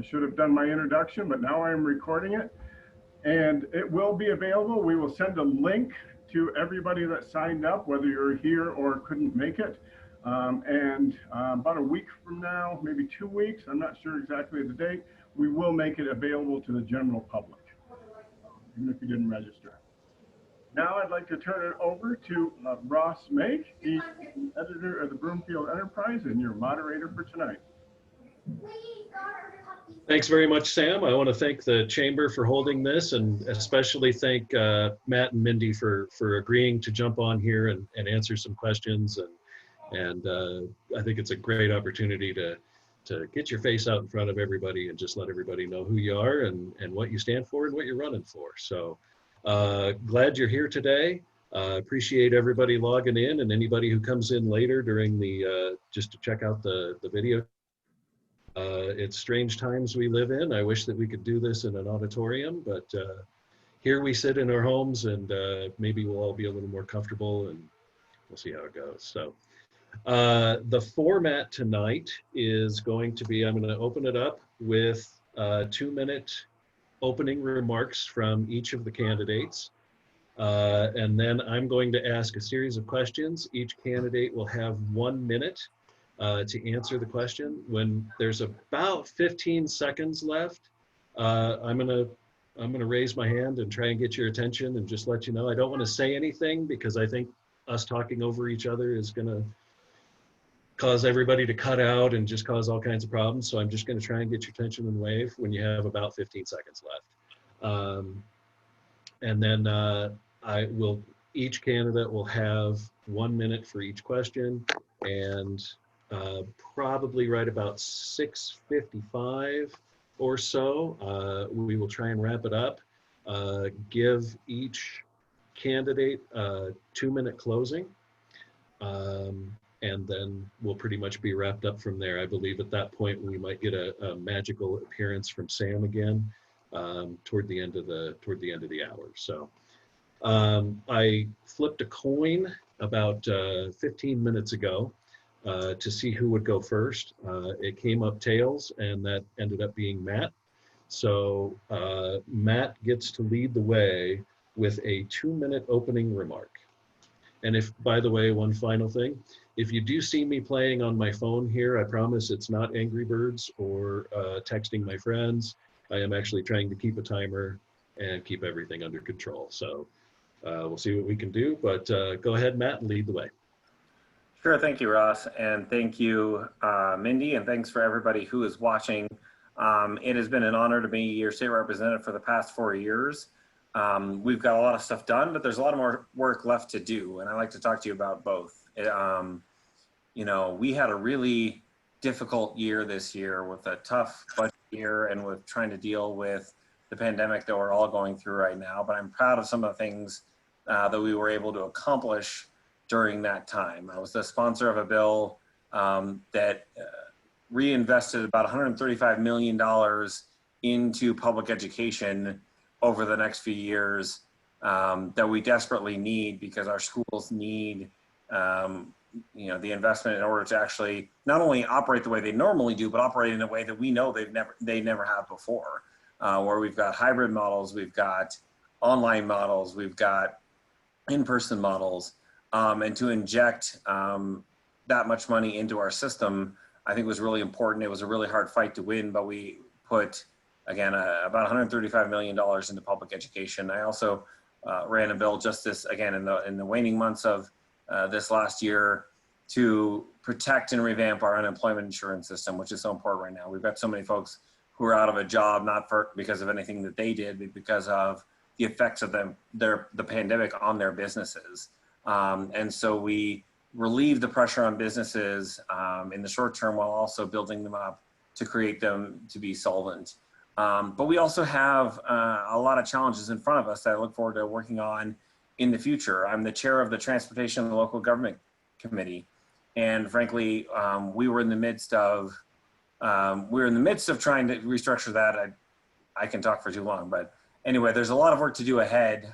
I should have done my introduction, but now I'm recording it. And it will be available. We will send a link to everybody that signed up, whether you're here or couldn't make it. About a week from now, maybe 2 weeks, I'm not sure exactly the date, we will make it available to the general public, even if you didn't register. Now I'd like to turn it over to Ross Maak, the editor of the Broomfield Enterprise and your moderator for tonight. Thanks very much, Sam. I want to thank the Chamber for holding this, and especially thank Matt and Mindy for agreeing to jump on here and answer some questions. And I think it's a great opportunity to get your face out in front of everybody and just let everybody know who you are and what you stand for and what you're running for. So glad you're here today. Appreciate everybody logging in and anybody who comes in later during the, just to check out the video. It's strange times we live in. I wish that we could do this in an auditorium, but here we sit in our homes, and maybe we'll all be a little more comfortable, and we'll see how it goes. So the format tonight is going to be, I'm going to open it up with 2-minute opening remarks from each of the candidates. And then I'm going to ask a series of questions. Each candidate will have 1 minute to answer the question. When there's about 15 seconds left, I'm gonna raise my hand and try and get your attention and just let you know. I don't want to say anything because I think us talking over each other is gonna cause everybody to cut out and just cause all kinds of problems. So I'm just gonna try and get your attention and wave when you have about 15 seconds left. And then each candidate will have 1 minute for each question, and probably right about 6:55 or so, we will try and wrap it up, give each candidate a 2-minute closing, and then we'll pretty much be wrapped up from there. I believe at that point we might get a magical appearance from Sam again toward the end of the hour. So I flipped a coin about 15 minutes ago to see who would go first. It came up tails, and that ended up being Matt. So Matt gets to lead the way with a 2-minute opening remark. And if, by the way, one final thing, if you do see me playing on my phone here, I promise it's not Angry Birds or texting my friends. I am actually trying to keep a timer and keep everything under control. So we'll see what we can do, but go ahead, Matt, and lead the way. Sure, thank you, Ross, and thank you, Mindy, and thanks for everybody who is watching. It has been an honor to be your state representative for the past 4 years. We've got a lot of stuff done, but there's a lot more work left to do, and I'd like to talk to you about both. You know, we had a really difficult year this year with a tough budget year and with trying to deal with the pandemic that we're all going through right now, but I'm proud of some of the things that we were able to accomplish during that time. I was the sponsor of a bill that reinvested about $135 million into public education over the next few years that we desperately need, because our schools need you know, the investment in order to actually not only operate the way they normally do, but operate in a way that we know they never have before, where we've got hybrid models, we've got online models, we've got in-person models. And to inject that much money into our system, I think was really important. It was a really hard fight to win, but we put, again, about $135 million into public education. I also ran a bill just this, again, in the waning months of this last year, to protect and revamp our unemployment insurance system, which is so important right now. We've got so many folks who are out of a job, not because of anything that they did, but because of the effects of the pandemic on their businesses. And so we relieve the pressure on businesses in the short term while also building them up to create them to be solvent. But we also have a lot of challenges in front of us that I look forward to working on in the future. I'm the chair of the Transportation and Local Government Committee. And frankly, we were in the midst of trying to restructure that. I can talk for too long, but anyway, there's a lot of work to do ahead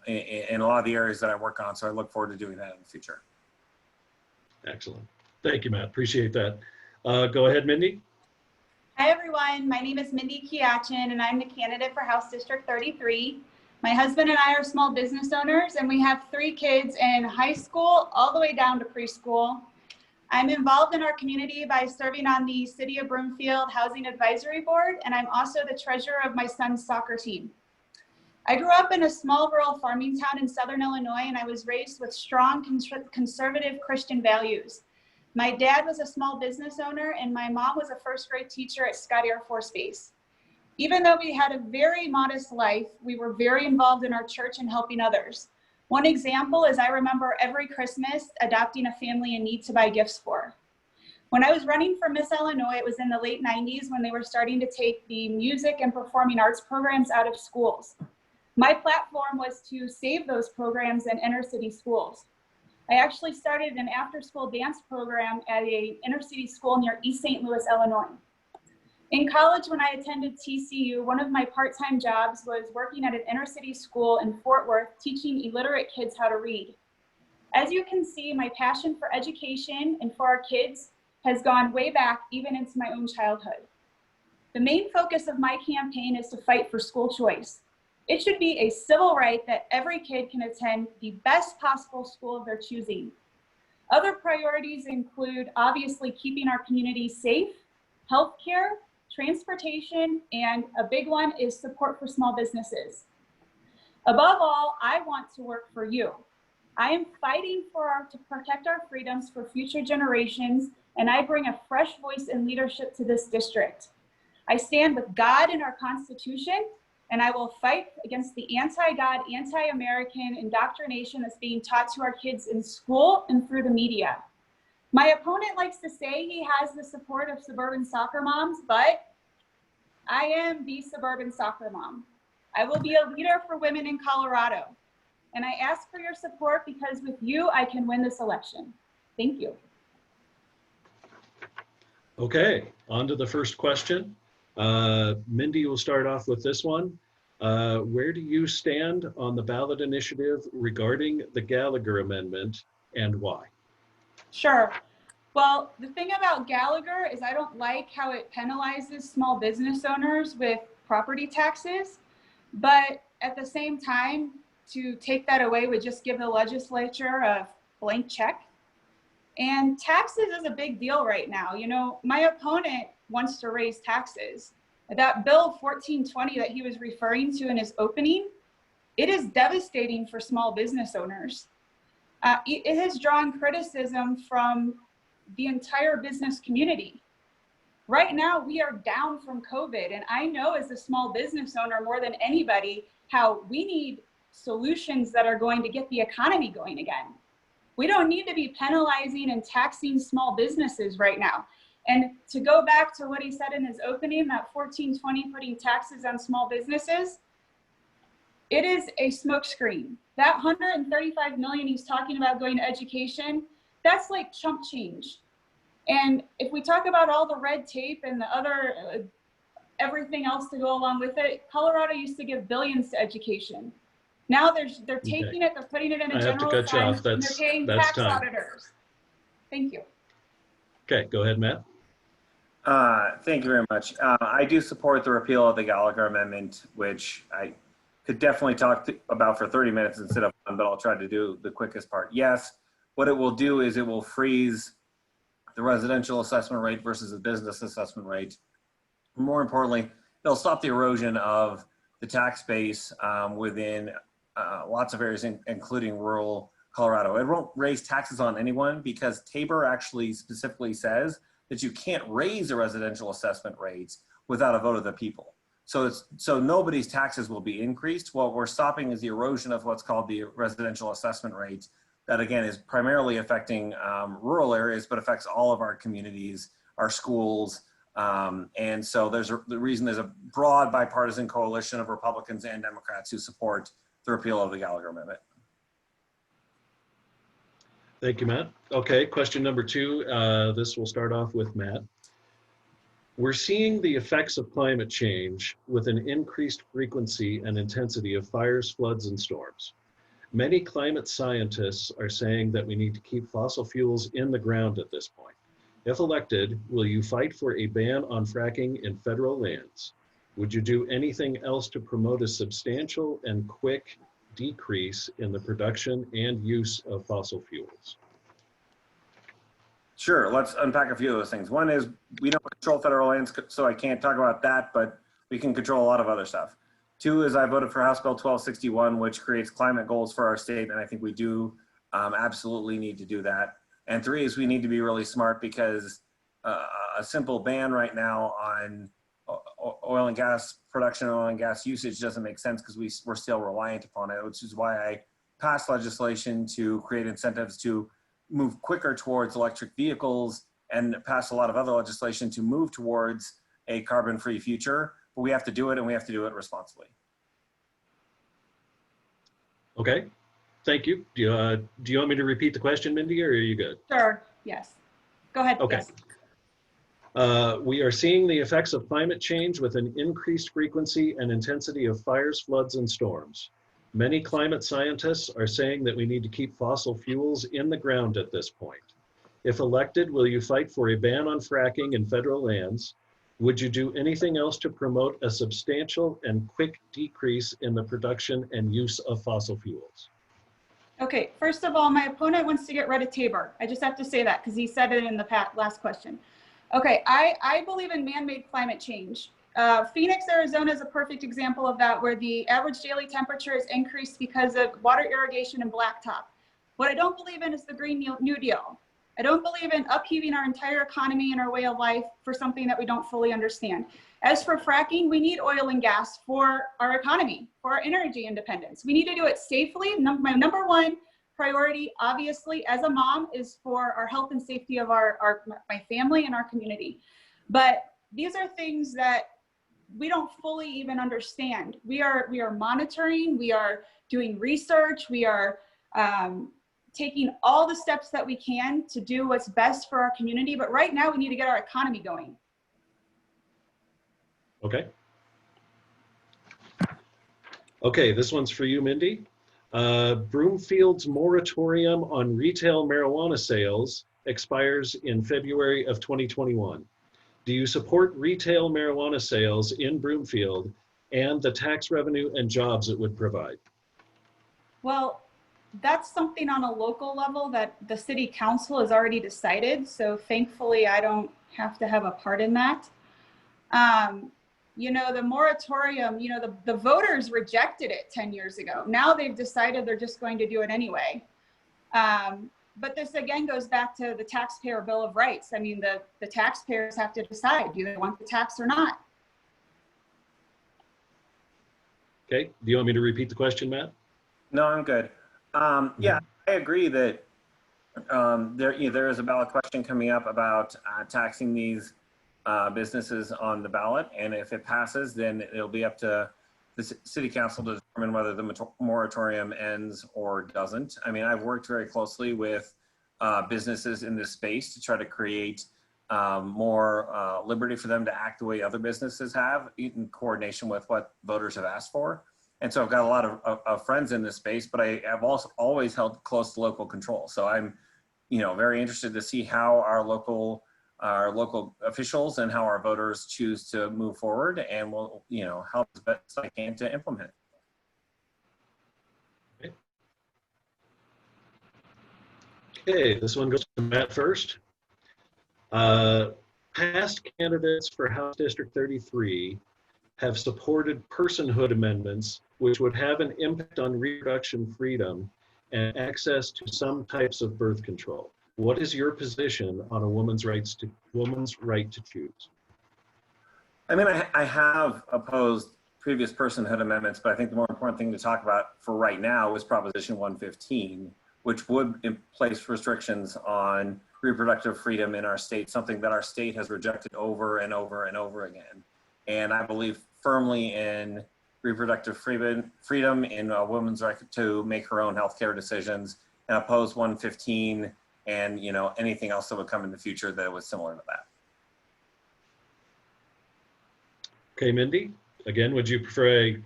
in a lot of the areas that I work on, so I look forward to doing that in the future. Excellent. Thank you, Matt. Appreciate that. Go ahead, Mindy. Hi everyone, my name is Mindy Quiachon and I'm the candidate for House District 33. My husband and I are small business owners and we have 3 kids in high school all the way down to preschool. I'm involved in our community by serving on the City of Broomfield Housing Advisory Board, and I'm also the treasurer of my son's soccer team. I grew up in a small rural farming town in Southern Illinois, and I was raised with strong conservative Christian values. My dad was a small business owner, and my mom was a first-grade teacher at Scott Air Force Base. Even though we had a very modest life, we were very involved in our church and helping others. One example is I remember every Christmas adopting a family in need to buy gifts for. When I was running for Miss Illinois, it was in the late 90s when they were starting to take the music and performing arts programs out of schools. My platform was to save those programs in inner city schools. I actually started an after-school dance program at an inner city school near East St. Louis, Illinois. In college, when I attended TCU, one of my part-time jobs was working at an inner city school in Fort Worth, teaching illiterate kids how to read. As you can see, my passion for education and for our kids has gone way back, even into my own childhood. The main focus of my campaign is to fight for school choice. It should be a civil right that every kid can attend the best possible school of their choosing. Other priorities include obviously keeping our community safe, healthcare, transportation, and a big one is support for small businesses. Above all, I want to work for you. I am fighting to protect our freedoms for future generations, and I bring a fresh voice and leadership to this district. I stand with God and our Constitution, and I will fight against the anti-God, anti-American indoctrination that's being taught to our kids in school and through the media. My opponent likes to say he has the support of suburban soccer moms, but I am the suburban soccer mom. I will be a leader for women in Colorado. And I ask for your support because with you, I can win this election. Thank you. Okay, on to the first question. Mindy will start off with this one. Where do you stand on the ballot initiative regarding the Gallagher amendment and why? Sure. Well, the thing about Gallagher is I don't like how it penalizes small business owners with property taxes, but at the same time, to take that away would just give the legislature a blank check. And taxes is a big deal right now. You know, my opponent wants to raise taxes. That bill 1420 that he was referring to in his opening, it is devastating for small business owners. It has drawn criticism from the entire business community. Right now, we are down from COVID, and I know as a small business owner more than anybody how we need solutions that are going to get the economy going again. We don't need to be penalizing and taxing small businesses right now. And to go back to what he said in his opening, that 1420 putting taxes on small businesses, it is a smokescreen. That 135 million he's talking about going to education, that's like chump change. And if we talk about all the red tape and the other, everything else to go along with it, Colorado used to give billions to education. Now they're taking it, they're putting it in a general fund, and they're paying tax auditors. Thank you. Okay, go ahead, Matt. Thank you very much. I do support the repeal of the Gallagher amendment, which I could definitely talk about for 30 minutes instead of one, but I'll try to do the quickest part. Yes, what it will do is it will freeze the residential assessment rate versus the business assessment rate. More importantly, it'll stop the erosion of the tax base within lots of areas, including rural Colorado. It won't raise taxes on anyone because Tabor actually specifically says that you can't raise the residential assessment rates without a vote of the people. So nobody's taxes will be increased. What we're stopping is the erosion of what's called the residential assessment rate. That again is primarily affecting rural areas, but affects all of our communities, our schools. And so the reason there's a broad bipartisan coalition of Republicans and Democrats who support the repeal of the Gallagher amendment. Thank you, Matt. Okay, question number 2. This will start off with Matt. We're seeing the effects of climate change with an increased frequency and intensity of fires, floods, and storms. Many climate scientists are saying that we need to keep fossil fuels in the ground at this point. If elected, will you fight for a ban on fracking in federal lands? Would you do anything else to promote a substantial and quick decrease in the production and use of fossil fuels? Sure, let's unpack a few of those things. One is we don't control federal lands, so I can't talk about that, but we can control a lot of other stuff. Two is I voted for House Bill 1261, which creates climate goals for our state, and I think we do absolutely need to do that. And three is we need to be really smart because a simple ban right now on oil and gas production, oil and gas usage doesn't make sense because we're still reliant upon it, which is why I passed legislation to create incentives to move quicker towards electric vehicles and pass a lot of other legislation to move towards a carbon-free future. But we have to do it, and we have to do it responsibly. Okay, thank you. Do you want me to repeat the question, Mindy, or are you good? Sure, yes. Go ahead. Okay. Yes. We are seeing the effects of climate change with an increased frequency and intensity of fires, floods, and storms. Many climate scientists are saying that we need to keep fossil fuels in the ground at this point. If elected, will you fight for a ban on fracking in federal lands? Would you do anything else to promote a substantial and quick decrease in the production and use of fossil fuels? Okay, first of all, my opponent wants to get rid of Tabor. I just have to say that because he said it in the last question. Okay, I believe in man-made climate change. Phoenix, Arizona is a perfect example of that, where the average daily temperature is increased because of water irrigation and blacktop. What I don't believe in is the Green New Deal. I don't believe in upheaving our entire economy and our way of life for something that we don't fully understand. As for fracking, we need oil and gas for our economy, for our energy independence. We need to do it safely. My number one priority, obviously, as a mom, is for our health and safety of my family and our community. But these are things that we don't fully even understand. We are monitoring, we are doing research, we are taking all the steps that we can to do what's best for our community. But right now we need to get our economy going. Okay. Okay, this one's for you, Mindy. Broomfield's moratorium on retail marijuana sales expires in February of 2021. Do you support retail marijuana sales in Broomfield and the tax revenue and jobs it would provide? Well, that's something on a local level that the city council has already decided. So thankfully, I don't have to have a part in that. You know, the moratorium, you know, the voters rejected it 10 years ago. Now they've decided they're just going to do it anyway. But this again goes back to the taxpayer bill of rights. I mean, the taxpayers have to decide, do they want the tax or not? Okay, do you want me to repeat the question, Matt? No, I'm good. Yeah, I agree that there is a ballot question coming up about taxing these businesses on the ballot. And if it passes, then it'll be up to the city council to determine whether the moratorium ends or doesn't. I mean, I've worked very closely with businesses in this space to try to create more liberty for them to act the way other businesses have in coordination with what voters have asked for. And so I've got a lot of friends in this space, but I have also always held close to local control. So I'm, you know, very interested to see how our local officials and how our voters choose to move forward, and will, you know, help as best I can to implement it. Okay, this one goes to Matt first. Past candidates for House District 33 have supported personhood amendments, which would have an impact on reproduction freedom and access to some types of birth control. What is your position on a woman's right to choose? I mean, I have opposed previous personhood amendments, but I think the more important thing to talk about for right now is Proposition 115, which would place restrictions on reproductive freedom in our state, something that our state has rejected over and over and over again. And I believe firmly in reproductive freedom, in a woman's right to make her own healthcare decisions, and oppose 115 and, you know, anything else that would come in the future that was similar to that. Okay, Mindy, again, would you prefer I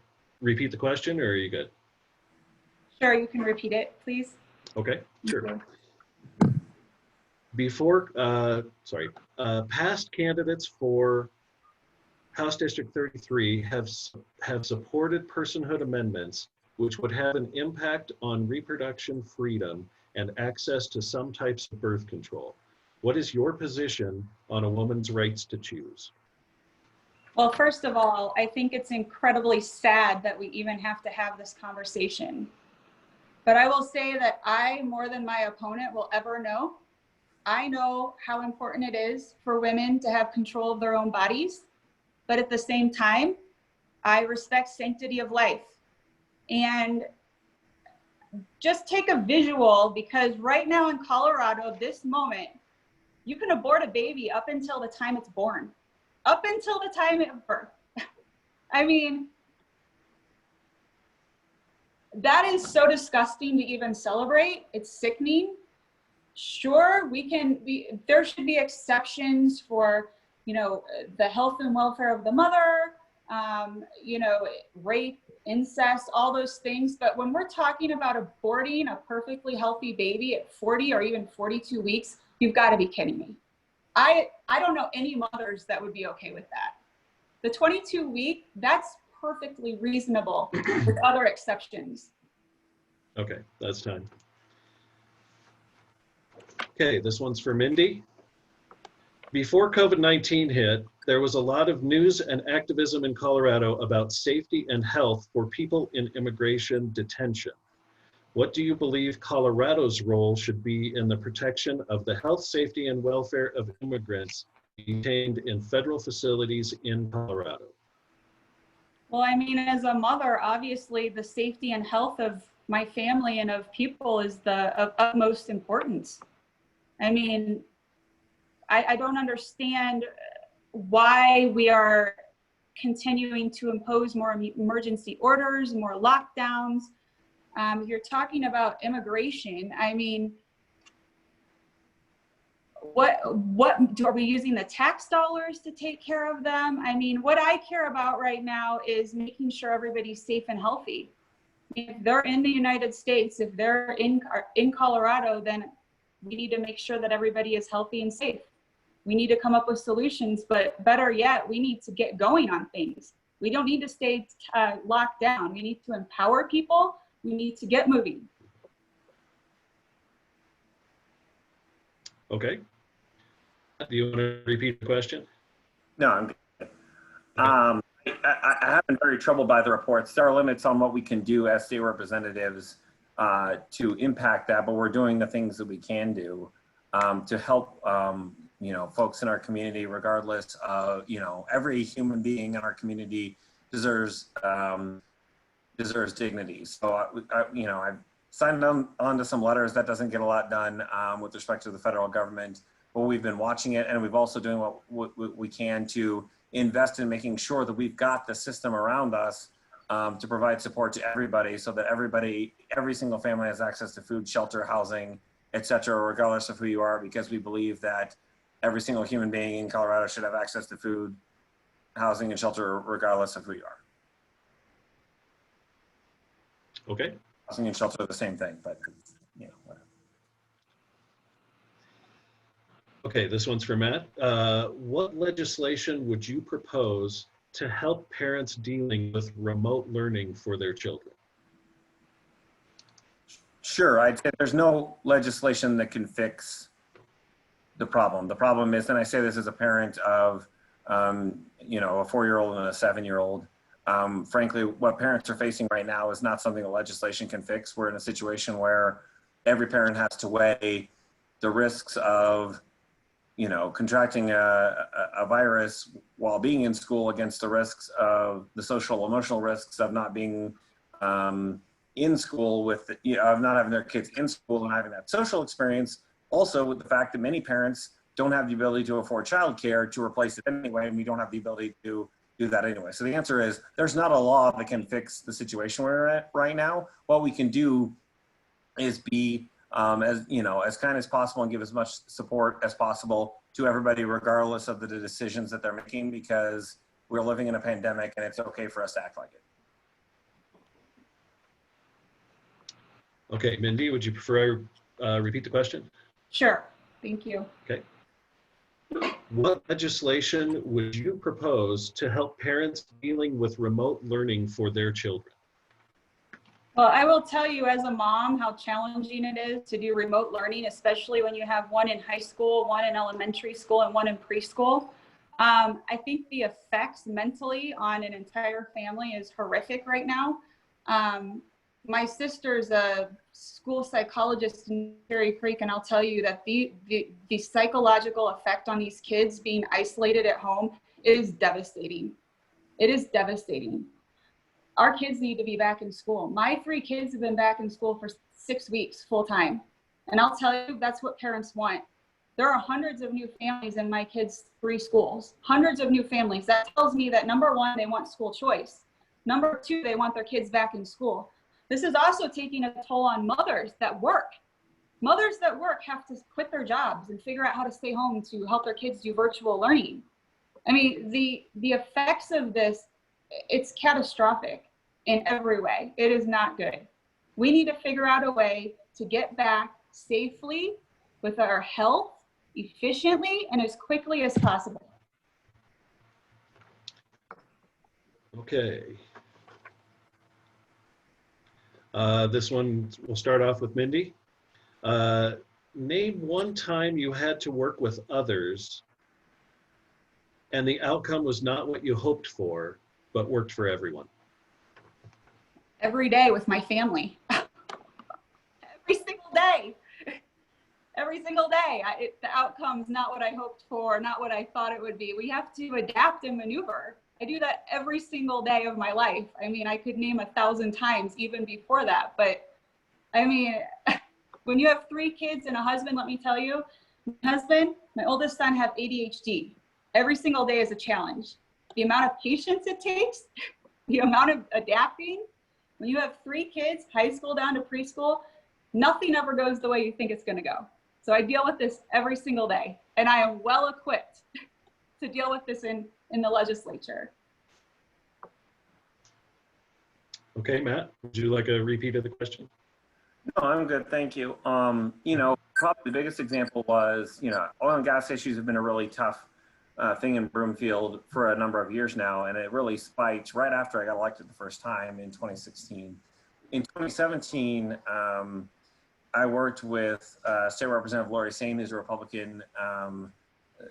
repeat the question, or are you good? Sure, you can repeat it, please. Okay, sure. Past candidates for House District 33 have supported personhood amendments which would have an impact on reproduction freedom and access to some types of birth control. What is your position on a woman's rights to choose? Well, first of all, I think it's incredibly sad that we even have to have this conversation. But I will say that I, more than my opponent will ever know, I know how important it is for women to have control of their own bodies. But at the same time, I respect sanctity of life. And just take a visual, because right now in Colorado, this moment, you can abort a baby up until the time it's born, up until the time of birth. I mean, that is so disgusting to even celebrate. It's sickening. Sure, there should be exceptions for, the health and welfare of the mother, rape, incest, all those things. But when we're talking about aborting a perfectly healthy baby at 40 or even 42 weeks, you've got to be kidding me. I don't know any mothers that would be okay with that. The 22-week, that's perfectly reasonable with other exceptions. Okay, that's time. Okay, this one's for Mindy. Before COVID-19 hit, there was a lot of news and activism in Colorado about safety and health for people in immigration detention. What do you believe Colorado's role should be in the protection of the health, safety, and welfare of immigrants detained in federal facilities in Colorado? Well, I mean, as a mother, obviously the safety and health of my family and of people is of utmost importance. I mean, I don't understand why we are continuing to impose more emergency orders, more lockdowns. If you're talking about immigration, I mean, are we using the tax dollars to take care of them? I mean, what I care about right now is making sure everybody's safe and healthy. If they're in the United States, if they're in Colorado, then we need to make sure that everybody is healthy and safe. We need to come up with solutions, but better yet, we need to get going on things. We don't need to stay locked down. We need to empower people. We need to get moving. Okay. Do you want to repeat the question? No, I'm good. I have been very troubled by the reports. There are limits on what we can do as state representatives to impact that, but we're doing the things that we can do to help folks in our community, regardless of, every human being in our community deserves dignity. So, I've signed on to some letters. That doesn't get a lot done with respect to the federal government, but we've been watching it, and we've also doing what we can to invest in making sure that we've got the system around us to provide support to everybody, so that every single family has access to food, shelter, housing, etc., regardless of who you are, because we believe that every single human being in Colorado should have access to food, housing, and shelter, regardless of who you are. Okay. Housing and shelter are the same thing, but whatever. Okay, this one's for Matt. What legislation would you propose to help parents dealing with remote learning for their children? Sure, I'd say there's no legislation that can fix the problem. The problem is, and I say this as a parent of, a 4-year-old and a 7-year-old. Frankly, what parents are facing right now is not something that legislation can fix. We're in a situation where every parent has to weigh the risks of, contracting a virus while being in school against the risks of the social, emotional risks of not being in school of not having their kids in school and having that social experience. Also, with the fact that many parents don't have the ability to afford childcare to replace it anyway, and we don't have the ability to do that anyway. So the answer is there's not a law that can fix the situation we're at right now. What we can do is be as kind as possible and give as much support as possible to everybody, regardless of the decisions that they're making, because we're living in a pandemic and it's okay for us to act like it. Okay, Mindy, would you prefer repeat the question? Sure. Thank you. Okay. What legislation would you propose to help parents dealing with remote learning for their children? Well, I will tell you as a mom how challenging it is to do remote learning, especially when you have one in high school, one in elementary school, and one in preschool. I think the effects mentally on an entire family is horrific right now. My sister's a school psychologist in Cherry Creek, and I'll tell you that the psychological effect on these kids being isolated at home is devastating. It is devastating. Our kids need to be back in school. My 3 kids have been back in school for 6 weeks full time. And I'll tell you, that's what parents want. There are hundreds of new families in my kids' 3 schools, hundreds of new families. That tells me that number 1, they want school choice. Number 2, they want their kids back in school. This is also taking a toll on mothers that work. Mothers that work have to quit their jobs and figure out how to stay home to help their kids do virtual learning. I mean, the effects of this, it's catastrophic in every way. It is not good. We need to figure out a way to get back safely with our health, efficiently, and as quickly as possible. Okay. This one, we'll start off with Mindy. Name one time you had to work with others and the outcome was not what you hoped for, but worked for everyone. Every day with my family. Every single day. Every single day. The outcome's not what I hoped for, not what I thought it would be. We have to adapt and maneuver. I do that every single day of my life. I mean, I could name 1,000 times even before that, but I mean, when you have 3 kids and a husband, let me tell you, my husband, my oldest son have ADHD. Every single day is a challenge. The amount of patience it takes, the amount of adapting. When you have 3 kids, high school down to preschool, nothing ever goes the way you think it's gonna go. So I deal with this every single day, and I am well equipped to deal with this in the legislature. Okay, Matt, would you like a repeat of the question? No, I'm good, thank you. You know, probably the biggest example was, you know, oil and gas issues have been a really tough thing in Broomfield for a number of years now, and it really spiked right after I got elected the first time in 2016. In 2017, I worked with State Representative Lori Sain, who's a Republican,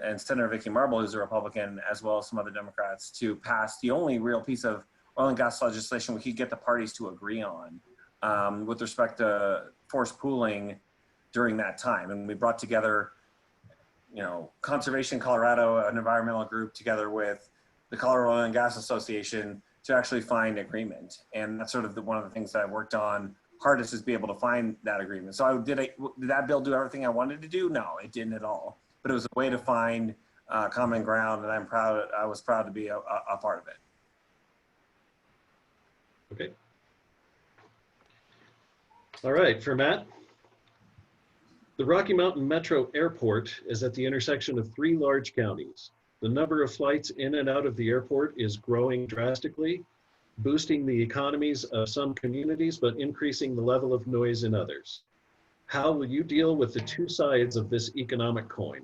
and Senator Vicky Marble, who's a Republican, as well as some other Democrats, to pass the only real piece of oil and gas legislation we could get the parties to agree on with respect to forced pooling during that time. And we brought together, you know, Conservation Colorado, an environmental group, together with the Colorado Oil and Gas Association to actually find agreement. And that's sort of one of the things that I worked on hardest, is be able to find that agreement. So did that bill do everything I wanted to do? No, it didn't at all. But it was a way to find common ground, and I was proud to be a part of it. Okay. All right, for Matt. The Rocky Mountain Metro Airport is at the intersection of 3 large counties. The number of flights in and out of the airport is growing drastically, boosting the economies of some communities, but increasing the level of noise in others. How will you deal with the 2 sides of this economic coin?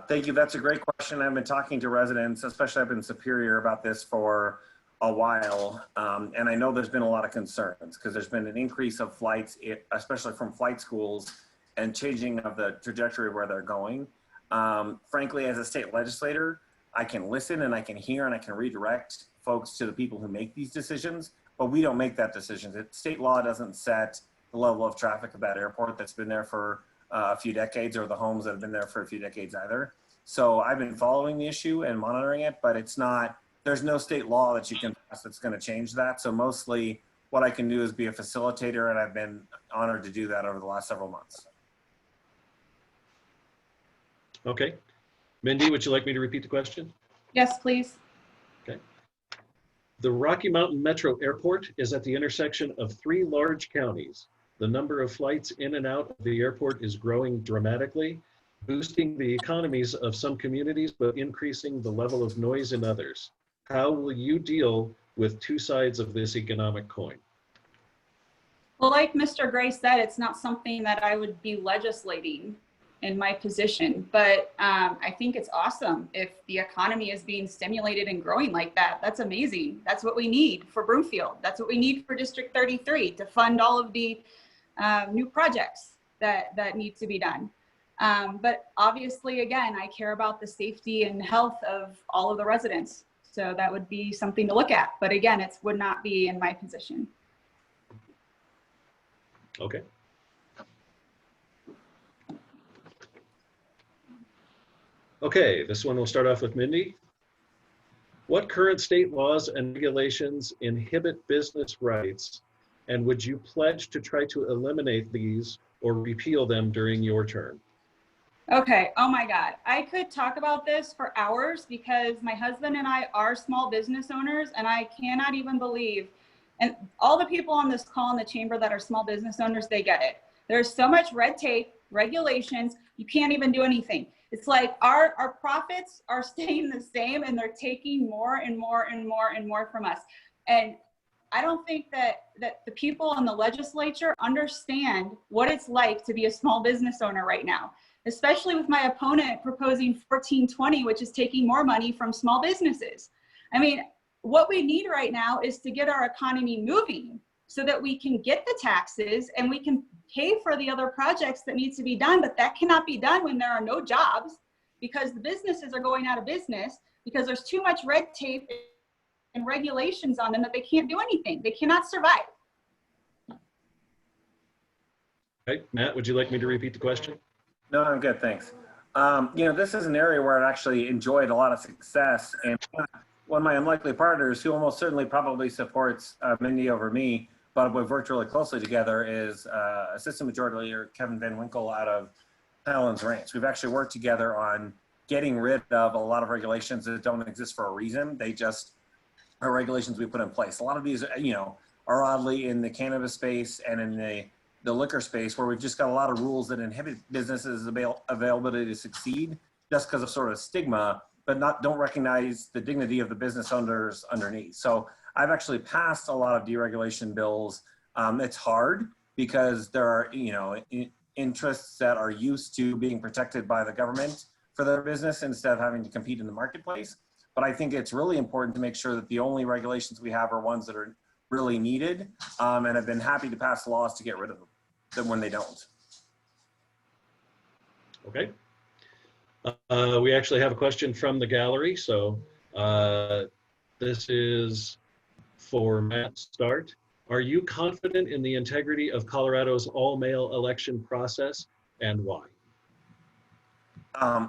Thank you. That's a great question. I've been talking to residents, especially up in Superior, about this for a while. And I know there's been a lot of concerns because there's been an increase of flights, especially from flight schools, and changing of the trajectory where they're going. Frankly, as a state legislator, I can listen and I can hear and I can redirect folks to the people who make these decisions, but we don't make that decision. State law doesn't set the level of traffic of that airport that's been there for a few decades, or the homes that have been there for a few decades either. So I've been following the issue and monitoring it, but it's not, there's no state law that you can pass that's going to change that. So mostly what I can do is be a facilitator, and I've been honored to do that over the last several months. Okay. Mindy, would you like me to repeat the question? Yes, please. Okay. The Rocky Mountain Metro Airport is at the intersection of 3 large counties. The number of flights in and out of the airport is growing dramatically, boosting the economies of some communities, but increasing the level of noise in others. How will you deal with 2 sides of this economic coin? Well, like Mr. Gray said, it's not something that I would be legislating in my position, but I think it's awesome if the economy is being stimulated and growing like that. That's amazing. That's what we need for Broomfield. That's what we need for District 33 to fund all of the new projects that need to be done. But obviously, again, I care about the safety and health of all of the residents. So that would be something to look at. But again, it would not be in my position. Okay. Okay, this one will start off with Mindy. What current state laws and regulations inhibit business rights, and would you pledge to try to eliminate these or repeal them during your term? Okay, oh my God. I could talk about this for hours because my husband and I are small business owners, and I cannot even believe, and all the people on this call in the chamber that are small business owners, they get it. There's so much red tape, regulations, you can't even do anything. It's like our profits are staying the same and they're taking more and more and more and more from us. And I don't think that the people in the legislature understand what it's like to be a small business owner right now, especially with my opponent proposing 1420, which is taking more money from small businesses. I mean, what we need right now is to get our economy moving so that we can get the taxes and we can pay for the other projects that needs to be done, but that cannot be done when there are no jobs because the businesses are going out of business because there's too much red tape and regulations on them that they can't do anything. They cannot survive. Okay, Matt, would you like me to repeat the question? No, I'm good, thanks. You know, this is an area where I actually enjoyed a lot of success, and one of my unlikely partners, who almost certainly probably supports Mindy over me, but we've worked really closely together, is Assistant Majority Leader Kevin Van Winkle out of Highlands Ranch. We've actually worked together on getting rid of a lot of regulations that don't exist for a reason. They just are regulations we put in place. A lot of these, you know, are oddly in the cannabis space and in the liquor space, where we've just got a lot of rules that inhibit businesses' availability to succeed just because of sort of stigma, but don't recognize the dignity of the business owners underneath. So I've actually passed a lot of deregulation bills. It's hard because there are, you know, interests that are used to being protected by the government for their business instead of having to compete in the marketplace. But I think it's really important to make sure that the only regulations we have are ones that are really needed, and I've been happy to pass laws to get rid of them when they don't. Okay. We actually have a question from the gallery. So this is for Matt Start. Are you confident in the integrity of Colorado's all-male election process, and why?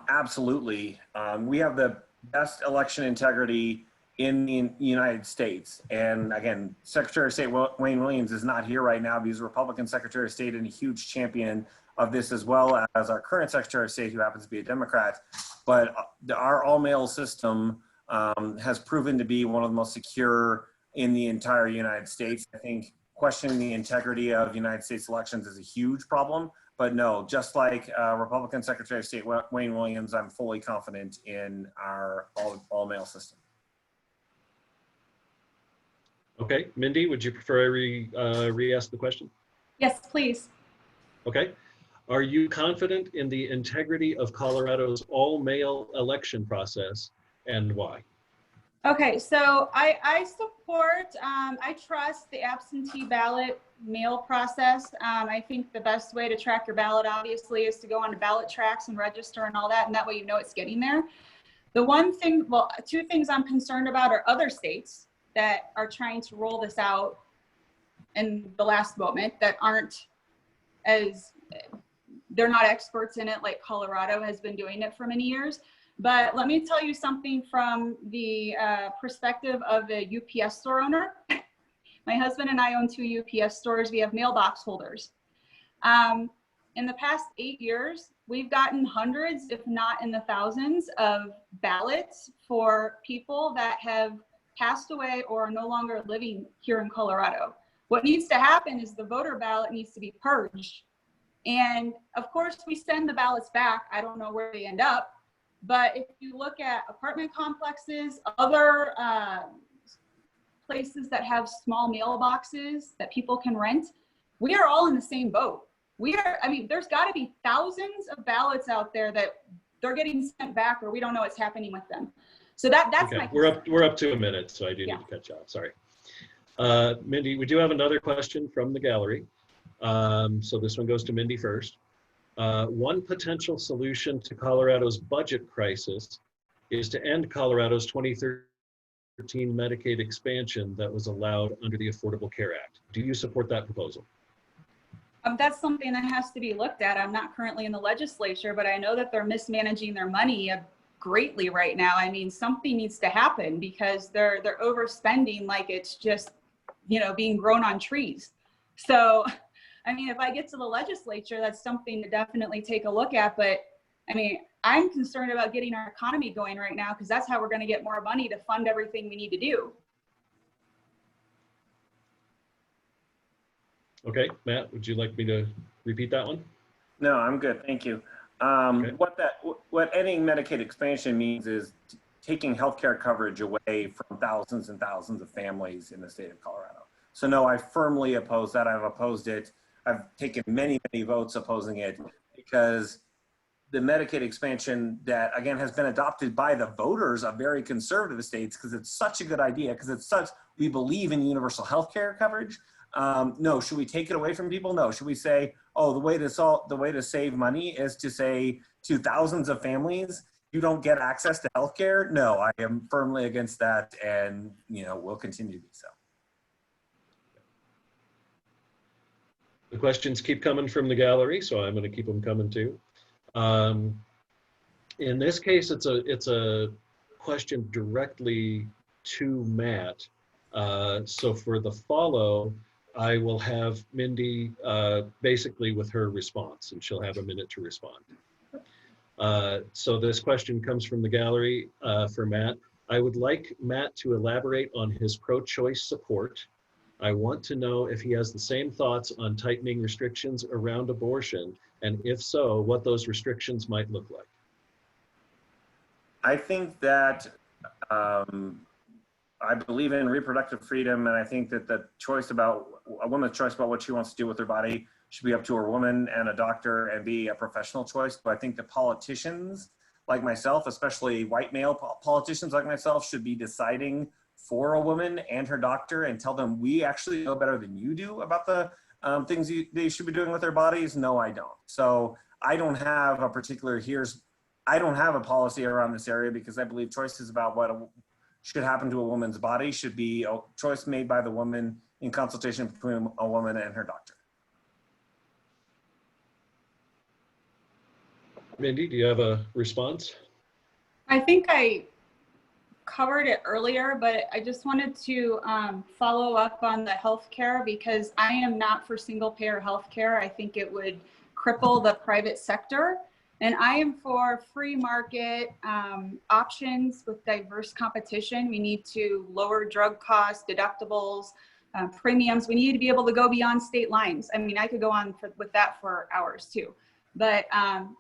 Absolutely. We have the best election integrity in the United States. And again, Secretary of State Wayne Williams is not here right now because he's a Republican Secretary of State and a huge champion of this, as well as our current Secretary of State, who happens to be a Democrat. But our all-male system has proven to be one of the most secure in the entire United States. I think questioning the integrity of United States elections is a huge problem. But no, just like Republican Secretary of State Wayne Williams, I'm fully confident in our all-male system. Okay, Mindy, would you prefer I re-ask the question? Yes, please. Okay. Are you confident in the integrity of Colorado's all-male election process, and why? Okay, so I support, I trust the absentee ballot mail process. I think the best way to track your ballot, obviously, is to go on to ballot tracks and register and all that, and that way you know it's getting there. The one thing, well, two things I'm concerned about are other states that are trying to roll this out in the last moment that aren't as, they're not experts in it like Colorado has been doing it for many years. But let me tell you something from the perspective of a UPS store owner. My husband and I own 2 UPS stores. We have mailbox holders. In the past 8 years, we've gotten hundreds, if not in the thousands, of ballots for people that have passed away or are no longer living here in Colorado. What needs to happen is the voter ballot needs to be purged. And of course, we send the ballots back. I don't know where they end up. But if you look at apartment complexes, other places that have small mailboxes that people can rent, we are all in the same boat. I mean, there's got to be thousands of ballots out there that they're getting sent back or we don't know what's happening with them. So that's okay. my We're up to a minute, so I do need to cut you off. Sorry. Mindy, we do have another question from the gallery. So this one goes to Mindy first. One potential solution to Colorado's budget crisis is to end Colorado's 2013 Medicaid expansion that was allowed under the Affordable Care Act. Do you support that proposal? That's something that has to be looked at. I'm not currently in the legislature, but I know that they're mismanaging their money greatly right now. I mean, something needs to happen because they're overspending like it's just, you know, being grown on trees. So, I mean, if I get to the legislature, that's something to definitely take a look at. But I mean, I'm concerned about getting our economy going right now because that's how we're going to get more money to fund everything we need to do. Okay, Matt, would you like me to repeat that one? No, I'm good. Thank you. Okay. What ending Medicaid expansion means is taking healthcare coverage away from thousands and thousands of families in the state of Colorado. So no, I firmly oppose that. I've opposed it. I've taken many votes opposing it because the Medicaid expansion that, again, has been adopted by the voters of very conservative states because it's such a good idea, because we believe in universal health care coverage. No, should we take it away from people? No. Should we say, oh, the way to save money is to say to thousands of families, you don't get access to health care? No, I am firmly against that, and will continue to be so. The questions keep coming from the gallery, so I'm going to keep them coming too. In this case, it's a question directly to Matt. So for the follow, I will have Mindy basically with her response, and she'll have a minute to respond. So this question comes from the gallery for Matt. I would like Matt to elaborate on his pro-choice support. I want to know if he has the same thoughts on tightening restrictions around abortion, and if so, what those restrictions might look like. I think that I believe in reproductive freedom, and I think that the choice about a woman's choice about what she wants to do with her body should be up to a woman and a doctor and be a professional choice. But I think that politicians like myself, especially white male politicians like myself, should be deciding for a woman and her doctor and tell them, we actually know better than you do about the things they should be doing with their bodies. No, I don't. So I don't have a particular I don't have a policy around this area because I believe choices about what should happen to a woman's body should be a choice made by the woman in consultation between a woman and her doctor. Mindy, do you have a response? I think I covered it earlier, but I just wanted to follow up on the healthcare because I am not for single payer healthcare. I think it would cripple the private sector. And I am for free market options with diverse competition. We need to lower drug costs, deductibles, premiums. We need to be able to go beyond state lines. I mean, I could go on with that for hours too. But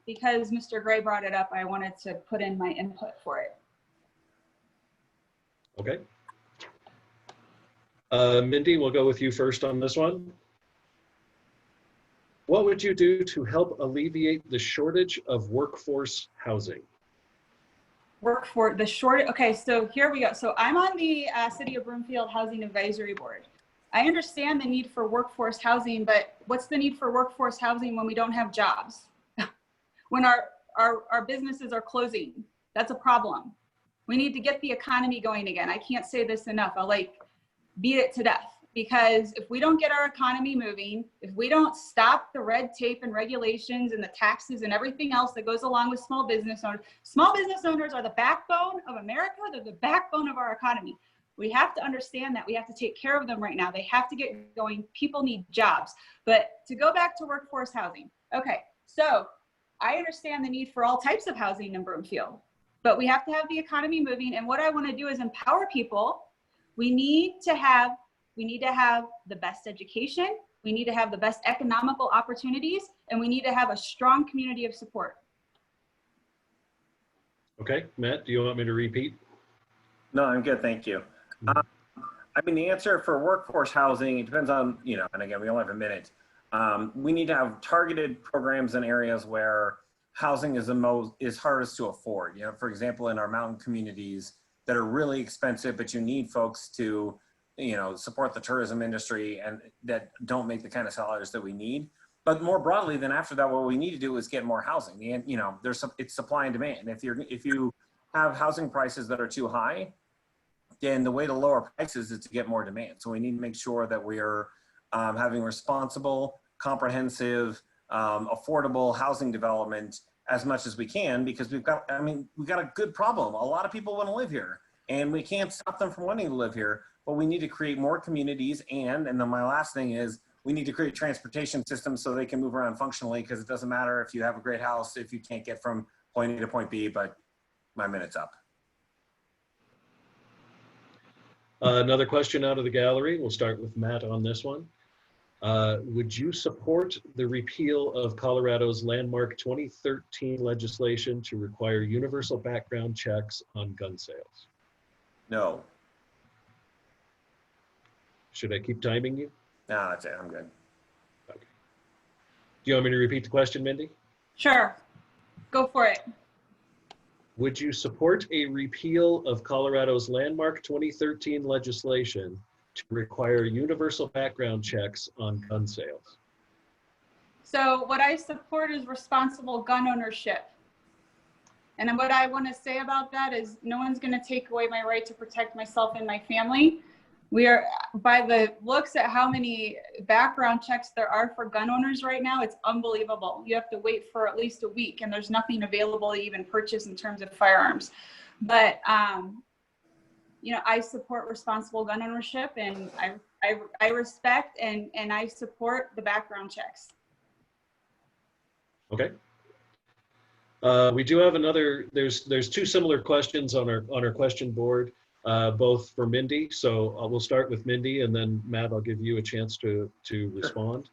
because Mr. Gray brought it up, I wanted to put in my input for it. Okay. Mindy, we'll go with you first on this one. What would you do to help alleviate the shortage of workforce housing? Okay, so here we go. So I'm on the City of Broomfield Housing Advisory Board. I understand the need for workforce housing, but what's the need for workforce housing when we don't have jobs? When our businesses are closing, that's a problem. We need to get the economy going again. I can't say this enough. I'll beat it to death. Because if we don't get our economy moving, if we don't stop the red tape and regulations and the taxes and everything else that goes along with small business owners are the backbone of America. They're the backbone of our economy. We have to understand that. We have to take care of them right now. They have to get going. People need jobs. But to go back to workforce housing. Okay, so I understand the need for all types of housing in Broomfield, but we have to have the economy moving. And what I want to do is empower people. We need to have the best education, we need to have the best economical opportunities, and we need to have a strong community of support. Okay, Matt, do you want me to repeat? No, I'm good, thank you. I mean, the answer for workforce housing, it depends on, and again, we only have a minute. We need to have targeted programs in areas where housing is hardest to afford. You know, for example, in our mountain communities that are really expensive, but you need folks to, you know, support the tourism industry and that don't make the kind of salaries that we need. But more broadly, then after that, what we need to do is get more housing. And, you know, it's supply and demand. If you have housing prices that are too high, then the way to lower prices is to get more demand. So we need to make sure that we are having responsible, comprehensive, affordable housing development as much as we can, because we've got a good problem. A lot of people want to live here and we can't stop them from wanting to live here, but we need to create more communities. And then my last thing is we need to create transportation systems so they can move around functionally, because it doesn't matter if you have a great house if you can't get from point A to point B. But my minute's up. Another question out of the gallery. We'll start with Matt on this one. Would you support the repeal of Colorado's landmark 2013 legislation to require universal background checks on gun sales? No. Should I keep timing you? No, that's it. I'm good. Okay. Do you want me to repeat the question, Mindy? Sure, go for it. Would you support a repeal of Colorado's landmark 2013 legislation to require universal background checks on gun sales? So what I support is responsible gun ownership. And what I want to say about that is no one's going to take away my right to protect myself and my family. We are, by the looks at how many background checks there are for gun owners right now, it's unbelievable. You have to wait for at least a week and there's nothing available to even purchase in terms of firearms. But, you know, I support responsible gun ownership, and I respect and I support the background checks. Okay. We do have another, there's two similar questions on our question board. Both for Mindy. So we'll start with Mindy, and then Matt, I'll give you a chance to respond.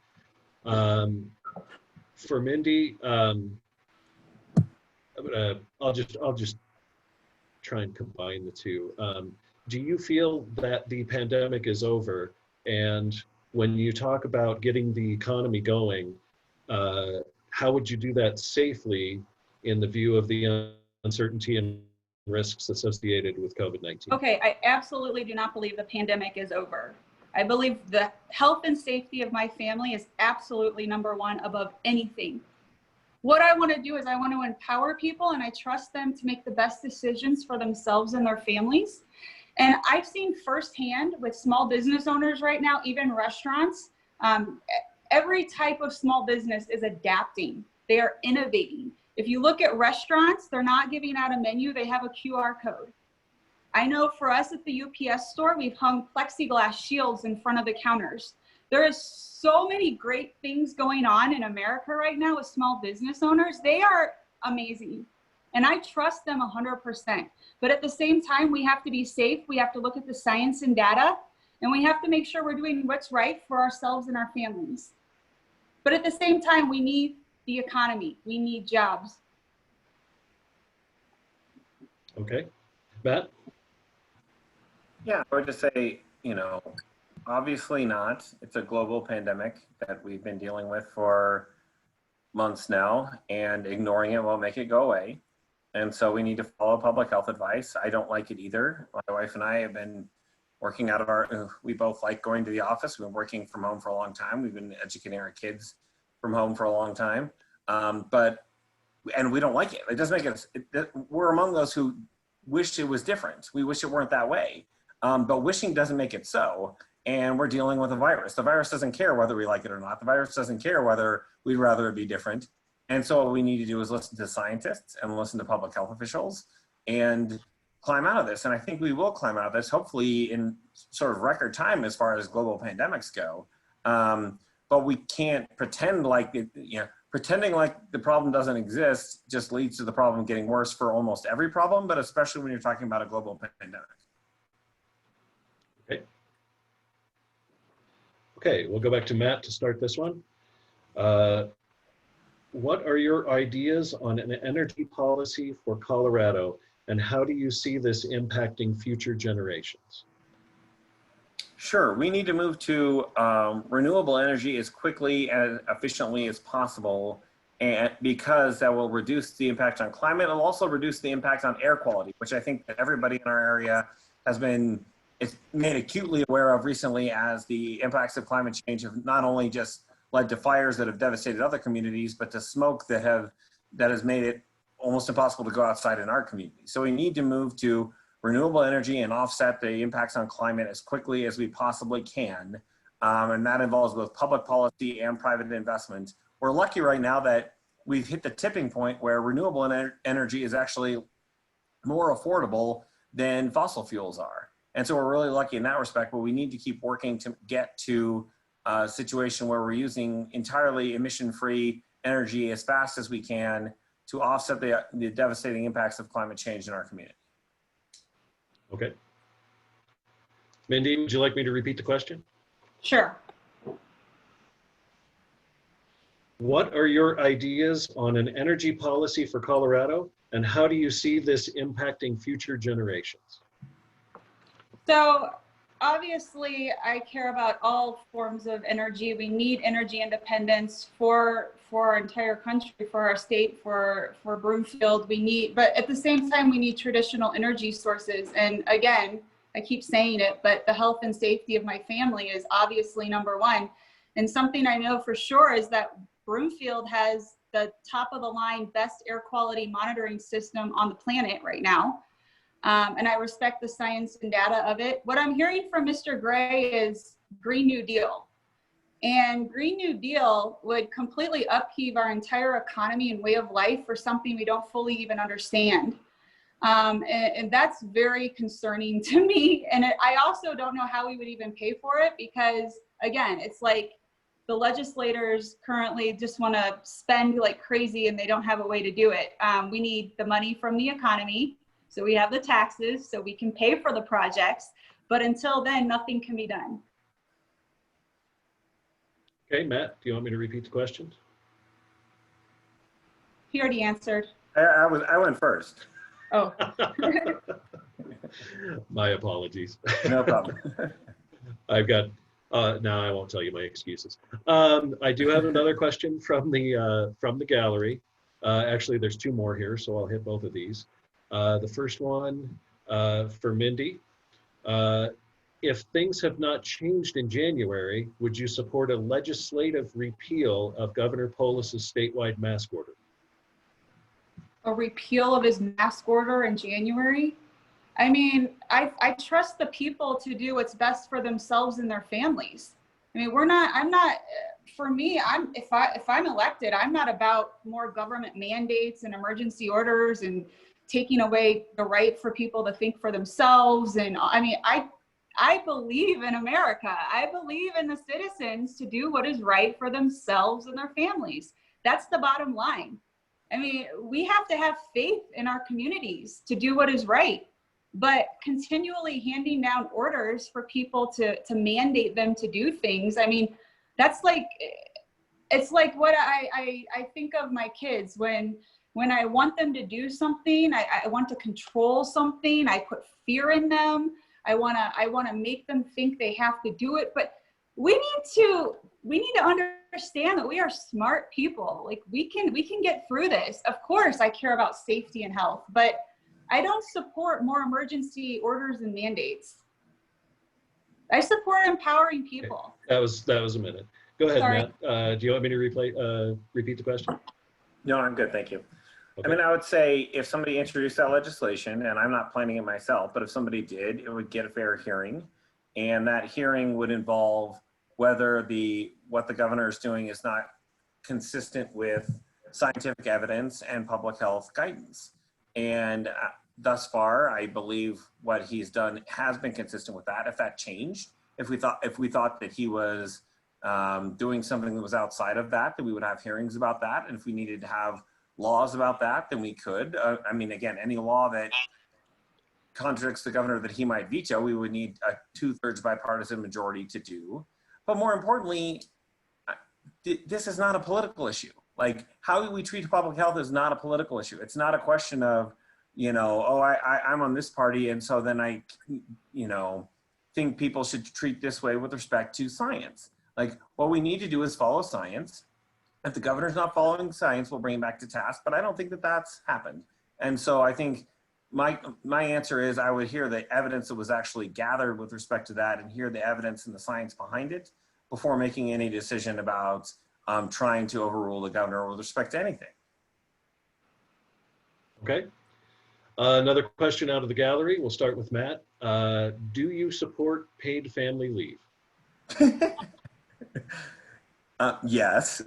For Mindy, I'll just try and combine the two. Do you feel that the pandemic is over? And when you talk about getting the economy going, how would you do that safely in the view of the uncertainty and risks associated with COVID-19? Okay, I absolutely do not believe the pandemic is over. I believe the health and safety of my family is absolutely number one above anything. What I want to do is I want to empower people, and I trust them to make the best decisions for themselves and their families. And I've seen firsthand with small business owners right now, even restaurants, every type of small business is adapting. They are innovating. If you look at restaurants, they're not giving out a menu, they have a QR code. I know for us at the UPS store, we've hung plexiglass shields in front of the counters. There is so many great things going on in America right now with small business owners. They are amazing. And I trust them 100%. But at the same time, we have to be safe. We have to look at the science and data, and we have to make sure we're doing what's right for ourselves and our families. But at the same time, we need the economy. We need jobs. Okay. Matt? Yeah, I would just say, you know, obviously not. It's a global pandemic that we've been dealing with for months now, and ignoring it won't make it go away. And so we need to follow public health advice. I don't like it either. My wife and I have been working out of we both like going to the office. We've been working from home for a long time. We've been educating our kids from home for a long time. And we don't like it. It doesn't make we're among those who wish it was different. We wish it weren't that way. But wishing doesn't make it so. And we're dealing with a virus. The virus doesn't care whether we like it or not. The virus doesn't care whether we'd rather it be different. And so what we need to do is listen to scientists and listen to public health officials and climb out of this. And I think we will climb out of this, hopefully in sort of record time as far as global pandemics go. But we can't pretend like pretending like the problem doesn't exist just leads to the problem getting worse for almost every problem, but especially when you're talking about a global pandemic. Okay. Okay, we'll go back to Matt to start this one. What are your ideas on an energy policy for Colorado, and how do you see this impacting future generations? Sure, we need to move to renewable energy as quickly and efficiently as possible, and because that will reduce the impact on climate. It'll also reduce the impact on air quality, which I think that everybody in our area has been made acutely aware of recently, as the impacts of climate change have not only just led to fires that have devastated other communities, but to smoke that has made it almost impossible to go outside in our community. So we need to move to renewable energy and offset the impacts on climate as quickly as we possibly can. And that involves both public policy and private investment. We're lucky right now that we've hit the tipping point where renewable energy is actually more affordable than fossil fuels are. And so we're really lucky in that respect, but we need to keep working to get to a situation where we're using entirely emission-free energy as fast as we can to offset the devastating impacts of climate change in our community. Okay. Mindy, would you like me to repeat the question? Sure. What are your ideas on an energy policy for Colorado, and how do you see this impacting future generations? So obviously I care about all forms of energy. We need energy independence for our entire country, for our state, for Broomfield. But at the same time, we need traditional energy sources. And again, I keep saying it, but the health and safety of my family is obviously number one. And something I know for sure is that Broomfield has the top of the line, best air quality monitoring system on the planet right now. And I respect the science and data of it. What I'm hearing from Mr. Gray is Green New Deal. And Green New Deal would completely upheave our entire economy and way of life for something we don't fully even understand. And that's very concerning to me. And I also don't know how we would even pay for it, because again, it's like the legislators currently just want to spend like crazy and they don't have a way to do it. We need the money from the economy. So we have the taxes so we can pay for the projects, but until then, nothing can be done. Okay, Matt, do you want me to repeat the question? He already answered. I went first. Oh. My apologies. No problem. I've got, no, I won't tell you my excuses. I do have another question from the gallery. Actually, there's two more here, so I'll hit both of these. The first one for Mindy. If things have not changed in January, would you support a legislative repeal of Governor Polis's statewide mask order? A repeal of his mask order in January? I mean, I trust the people to do what's best for themselves and their families. I mean, for me, if I'm elected, I'm not about more government mandates and emergency orders and taking away the right for people to think for themselves. And I mean, I believe in America. I believe in the citizens to do what is right for themselves and their families. That's the bottom line. I mean, we have to have faith in our communities to do what is right, but continually handing down orders for people to mandate them to do things. I mean, that's like, it's like what I think of my kids when I want them to do something, I want to control something, I put fear in them. I want to make them think they have to do it, but we need to understand that we are smart people. Like we can get through this. Of course, I care about safety and health, but I don't support more emergency orders and mandates. I support empowering people. Okay. That was a minute. Go ahead, Sorry. Matt. Do you want me to repeat the question? No, I'm good, thank you. Okay. I mean, I would say if somebody introduced that legislation, and I'm not planning it myself, but if somebody did, it would get a fair hearing. And that hearing would involve whether what the governor is doing is not consistent with scientific evidence and public health guidance. And thus far, I believe what he's done has been consistent with that. If that changed, if we thought that he was doing something that was outside of that, then we would have hearings about that. And if we needed to have laws about that, then we could. I mean, again, any law that contradicts the governor that he might veto, we would need a 2/3 bipartisan majority to do. But more importantly, this is not a political issue. Like how we treat public health is not a political issue. It's not a question of, you know, oh, I'm on this party, and so then think people should treat this way with respect to science. Like, what we need to do is follow science. If the governor's not following science, we'll bring him back to task, but I don't think that that's happened. And so I think my answer is I would hear the evidence that was actually gathered with respect to that and hear the evidence and the science behind it before making any decision about trying to overrule the governor with respect to anything. Okay. Another question out of the gallery. We'll start with Matt. Do you support paid family leave? Yes.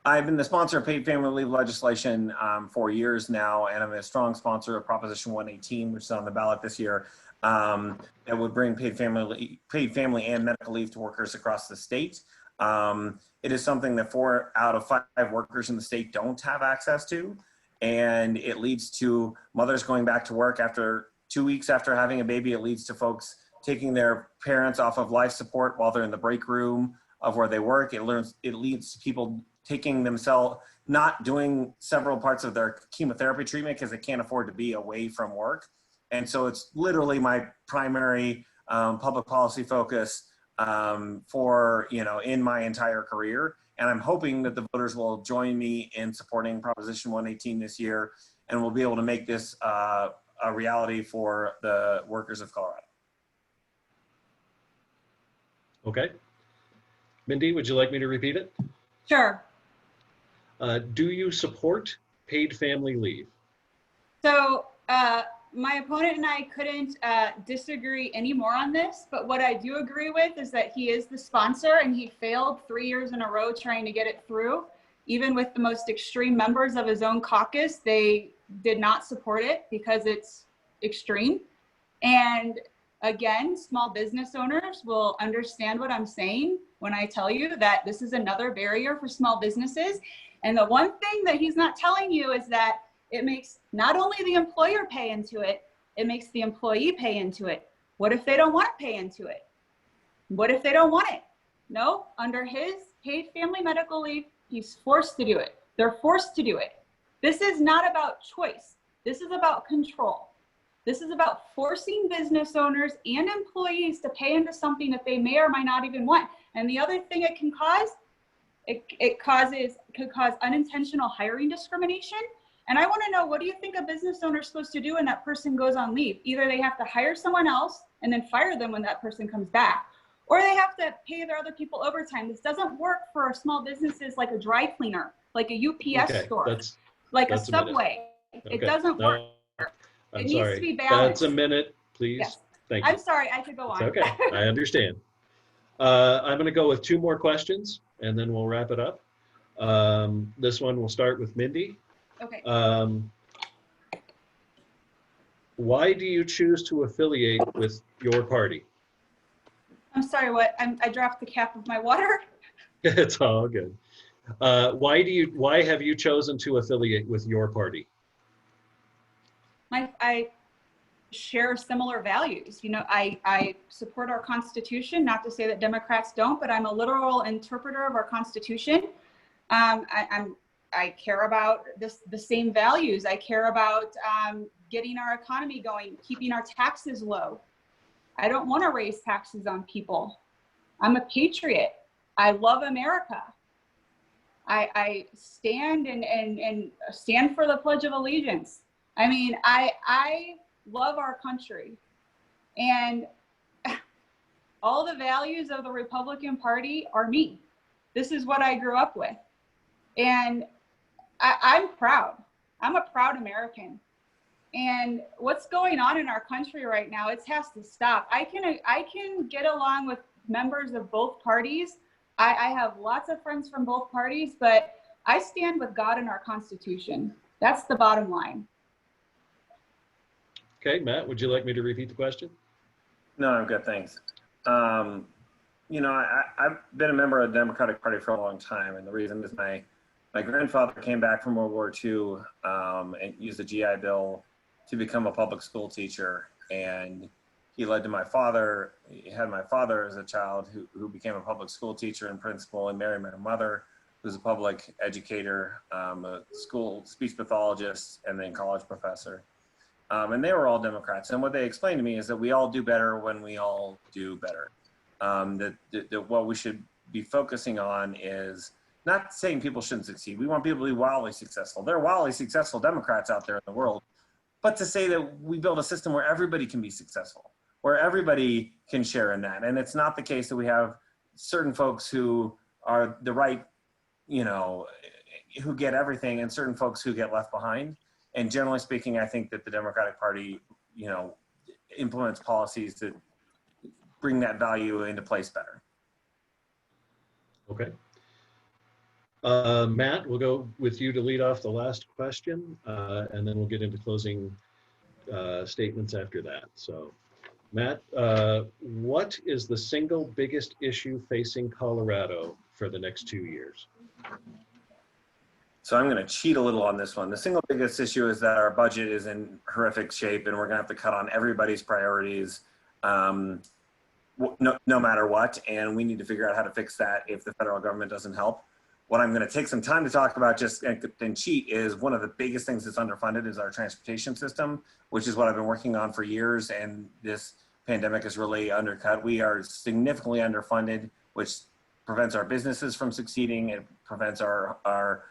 I've been the sponsor of paid family leave legislation for years now, and I'm a strong sponsor of Proposition 118, which is on the ballot this year, that would bring paid family and medical leave to workers across the state. It is something that 4 out of 5 workers in the state don't have access to, and it leads to mothers going back to work after 2 weeks after having a baby. It leads to folks taking their parents off of life support while they're in the break room of where they work. It leads to people taking themselves, not doing several parts of their chemotherapy treatment because they can't afford to be away from work. And so it's literally my primary public policy focus for, in my entire career. And I'm hoping that the voters will join me in supporting Proposition 118 this year, and we'll be able to make this a reality for the workers of Colorado. Okay. Mindy, would you like me to repeat it? Sure. Do you support paid family leave? So my opponent and I couldn't disagree any more on this, but what I do agree with is that he is the sponsor and he failed 3 years in a row trying to get it through. Even with the most extreme members of his own caucus, they did not support it because it's extreme. And again, small business owners will understand what I'm saying when I tell you that this is another barrier for small businesses. And the one thing that he's not telling you is that it makes not only the employer pay into it, it makes the employee pay into it. What if they don't want to pay into it? What if they don't want it? No, under his paid family medical leave, he's forced to do it. They're forced to do it. This is not about choice. This is about control. This is about forcing business owners and employees to pay into something that they may or might not even want. And the other thing it can cause, could cause unintentional hiring discrimination. And I want to know, what do you think a business owner is supposed to do when that person goes on leave? Either they have to hire someone else and then fire them when that person comes back, or they have to pay their other people overtime. This doesn't work for small businesses like a dry cleaner, like a UPS store, like a Subway. It doesn't work. I'm it sorry. needs to be balanced. That's a minute, please. Yes. Thank you. I'm sorry, I could go on. It's okay, I understand. I'm going to go with 2 more questions and then we'll wrap it up. This one will start with Mindy. Okay. Why do you choose to affiliate with your party? I'm sorry, what? I dropped the cap of my water. It's all good. Why have you chosen to affiliate with your party? I share similar values. I support our Constitution, not to say that Democrats don't, but I'm a literal interpreter of our Constitution. I care about the same values. I care about getting our economy going, keeping our taxes low. I don't want to raise taxes on people. I'm a patriot. I love America. I stand and stand for the Pledge of Allegiance. I mean, I love our country, and all the values of the Republican Party are me. This is what I grew up with, and I'm proud. I'm a proud American. And what's going on in our country right now, it has to stop. I can get along with members of both parties. I have lots of friends from both parties, but I stand with God and our Constitution. That's the bottom line. Okay, Matt, would you like me to repeat the question? No, I'm good, thanks. I've been a member of the Democratic Party for a long time, and the reason is my grandfather came back from World War II and used the GI Bill to become a public school teacher, and he led to my father. He had my father as a child who became a public school teacher and principal, and married my mother, who's a public educator, a school speech pathologist, and then college professor. and they were all Democrats. And what they explained to me is that we all do better when we all do better. That what we should be focusing on is not saying people shouldn't succeed. We want people to be wildly successful. There are wildly successful Democrats out there in the world, but to say that we build a system where everybody can be successful, where everybody can share in that. And it's not the case that we have certain folks who are the right, you know, who get everything and certain folks who get left behind. And generally speaking, I think that the Democratic Party, you know, implements policies that bring that value into place better. Okay. Matt, we'll go with you to lead off the last question, and then we'll get into closing statements after that. So, Matt, what is the single biggest issue facing Colorado for the next 2 years? So I'm going to cheat a little on this one. The single biggest issue is that our budget is in horrific shape and we're going to have to cut on everybody's priorities no matter what. And we need to figure out how to fix that if the federal government doesn't help. What I'm going to take some time to talk about just and cheat is one of the biggest things that's underfunded is our transportation system, which is what I've been working on for years. And this pandemic has really undercut. We are significantly underfunded, which prevents our businesses from succeeding. It prevents our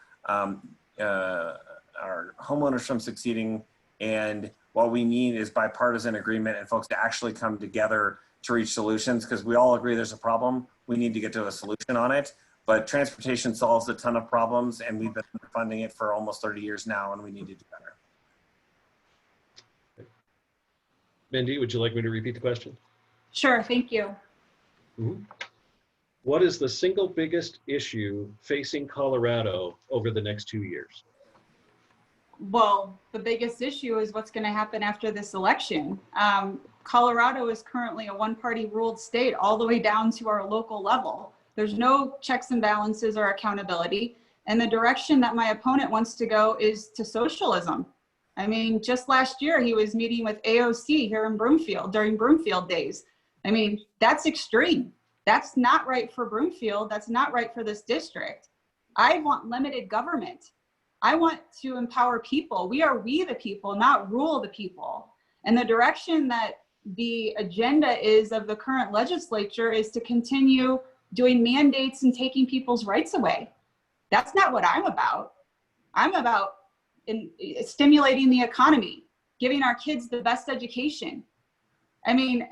homeowners from succeeding. And what we need is bipartisan agreement and folks to actually come together to reach solutions, because we all agree there's a problem. We need to get to a solution on it. But transportation solves a ton of problems, and we've been funding it for almost 30 years now, and we need to do better. Mindy, would you like me to repeat the question? Sure, thank you. Mm-hmm. What is the single biggest issue facing Colorado over the next 2 years? Well, the biggest issue is what's going to happen after this election. Colorado is currently a one-party ruled state all the way down to our local level. There's no checks and balances or accountability. And the direction that my opponent wants to go is to socialism. I mean, just last year, he was meeting with AOC here in Broomfield during Broomfield days. I mean, that's extreme. That's not right for Broomfield. That's not right for this district. I want limited government. I want to empower people. We the people, not rule the people. And the direction that the agenda is of the current legislature is to continue doing mandates and taking people's rights away. That's not what I'm about. I'm about stimulating the economy, giving our kids the best education. I mean,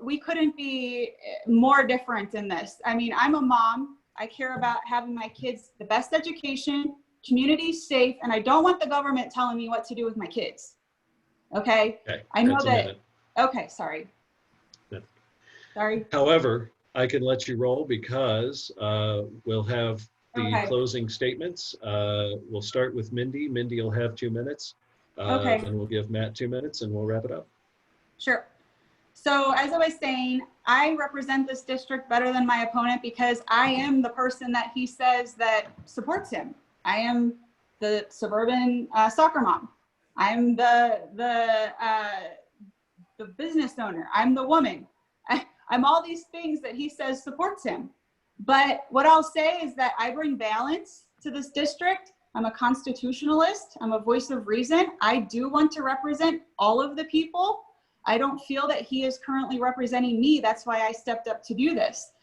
we couldn't be more different in this. I mean, I'm a mom. I care about having my kids the best education, community safe, and I don't want the government telling me what to do with my kids. Okay? I know that. Okay, sorry. Yeah. Sorry. However, I can let you roll because we'll have the closing statements. We'll start with Mindy. Mindy will have 2 minutes. And we'll give Matt 2 minutes and we'll wrap it up. Sure. So as I was saying, I represent this district better than my opponent because I am the person that he says that supports him. I am the suburban soccer mom. I'm the business owner. I'm the woman. I'm all these things that he says supports him. But what I'll say is that I bring balance to this district. I'm a constitutionalist. I'm a voice of reason. I do want to represent all of the people. I don't feel that he is currently representing me. That's why I stepped up to do this.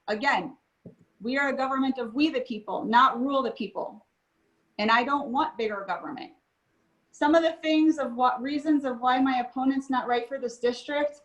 Again, we are a government of we the people, not rule the people. And I don't want bigger government. Some of the things of reasons of why my opponent's not right for this district,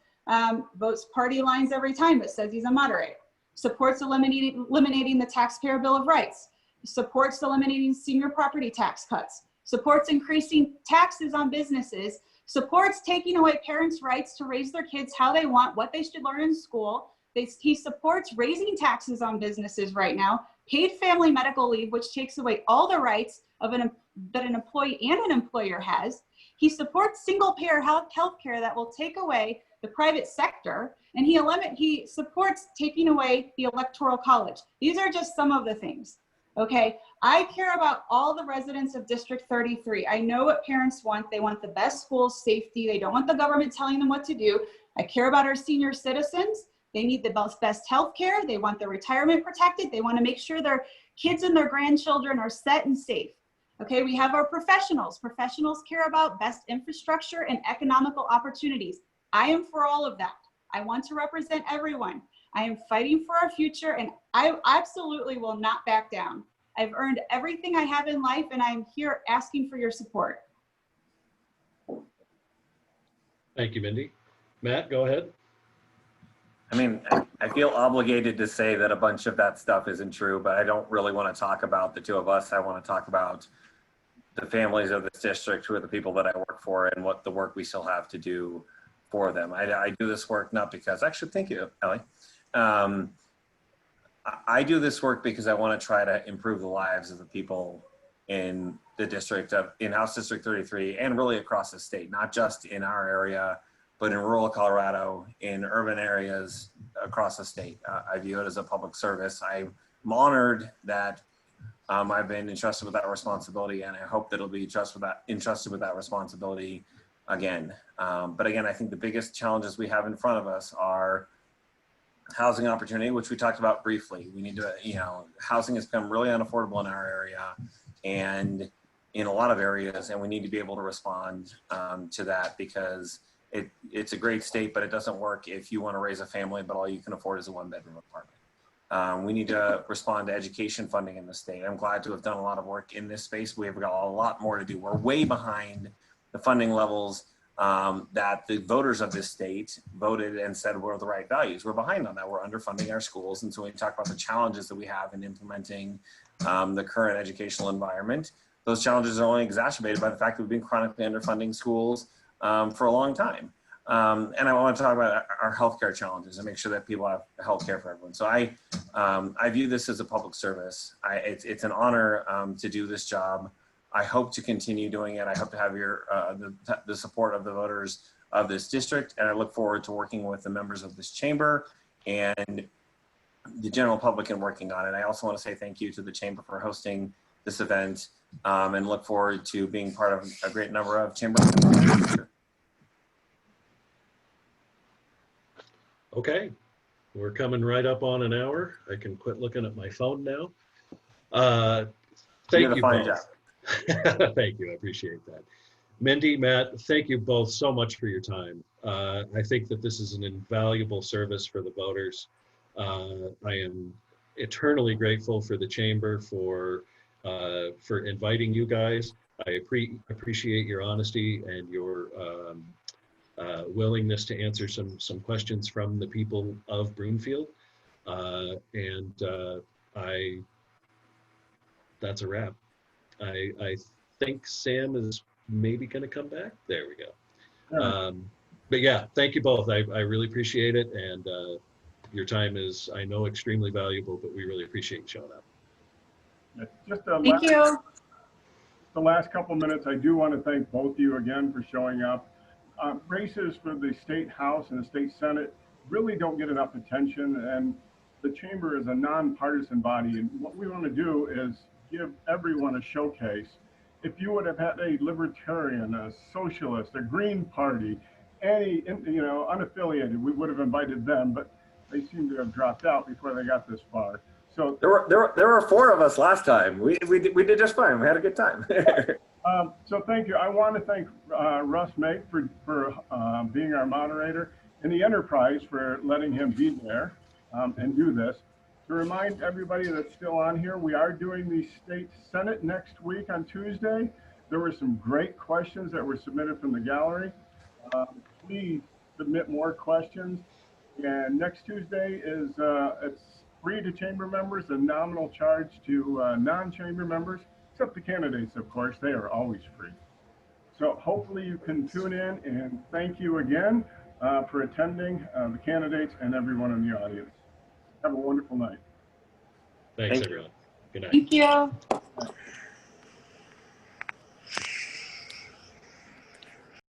votes party lines every time, but says he's a moderator. Supports eliminating the taxpayer bill of rights. Supports eliminating senior property tax cuts. Supports increasing taxes on businesses. Supports taking away parents' rights to raise their kids how they want, what they should learn in school. He supports raising taxes on businesses right now, paid family medical leave, which takes away all the rights of that an employee and an employer has. He supports single-payer health care that will take away the private sector, and he supports taking away the electoral college. These are just some of the things. Okay, I care about all the residents of District 33. I know what parents want. They want the best schools, safety. They don't want the government telling them what to do. I care about our senior citizens. They need the best health care. They want their retirement protected. They want to make sure their kids and their grandchildren are set and safe. Okay, we have our professionals. Professionals care about best infrastructure and economical opportunities. I am for all of that. I want to represent everyone. I am fighting for our future, and I absolutely will not back down. I've earned everything I have in life, and I'm here asking for your support. Thank you, Mindy. Matt, go ahead. I mean, I feel obligated to say that a bunch of that stuff isn't true, but I don't really want to talk about the two of us. I want to talk about the families of this district, who are the people that I work for, and what the work we still have to do for them. I do this work not because, actually, thank you, Ellie. I do this work because I want to try to improve the lives of the people in the district in House District 33 and really across the state, not just in our area, but in rural Colorado, in urban areas across the state. I view it as a public service. I'm honored that I've been entrusted with that responsibility, and I hope that it'll be entrusted with that responsibility again. But again, I think the biggest challenges we have in front of us are housing opportunity, which we talked about briefly. We need to, housing has become really unaffordable in our area and in a lot of areas, and we need to be able to respond to that, because it's a great state, but it doesn't work if you want to raise a family, but all you can afford is a one-bedroom apartment. We need to respond to education funding in the state. I'm glad to have done a lot of work in this space. We have got a lot more to do. We're way behind the funding levels that the voters of this state voted and said were the right values. We're behind on that. We're underfunding our schools. And so when we talk about the challenges that we have in implementing the current educational environment, those challenges are only exacerbated by the fact that we've been chronically underfunding schools for a long time. And I want to talk about our healthcare challenges and make sure that people have healthcare for everyone. So I view this as a public service. It's an honor to do this job. I hope to continue doing it. I hope to have the support of the voters of this district, and I look forward to working with the members of this chamber and the general public in working on it. I also want to say thank you to the chamber for hosting this event, and look forward to being part of a great number of chamber events. Okay, we're coming right up on an hour. I can quit looking at my phone now. Thank you both. Thank you, I appreciate that. Mindy, Matt, thank you both so much for your time. I think that this is an invaluable service for the voters. I am eternally grateful for the chamber for inviting you guys. I appreciate your honesty and your willingness to answer some questions from the people of Broomfield. That's a wrap. I think Sam is maybe going to come back. There we go. But yeah, thank you both. I really appreciate it. And your time is, I know, extremely valuable, but we really appreciate you showing up. Thank you. The last couple minutes, I do want to thank both of you again for showing up. Races for the state house and the state senate really don't get enough attention, and the chamber is a nonpartisan body, and what we want to do is give everyone a showcase. If you would have had a libertarian, a socialist, a Green Party, any unaffiliated, we would have invited them, but they seem to have dropped out before they got this far. So there were 4 of us last time. We did just fine. We had a good time. So thank you. I want to thank Russ Maak for being our moderator, and the Enterprise for letting him be there and do this. To remind everybody that's still on here, we are doing the state senate next week on Tuesday. There were some great questions that were submitted from the gallery. Please submit more questions. And next Tuesday is it's free to chamber members and nominal charge to non-chamber members, except the candidates, of course. They are always free. So hopefully you can tune in, and thank you again for attending, the candidates and everyone in the audience. Have a wonderful night. Thanks, everyone. Good night. Thank you.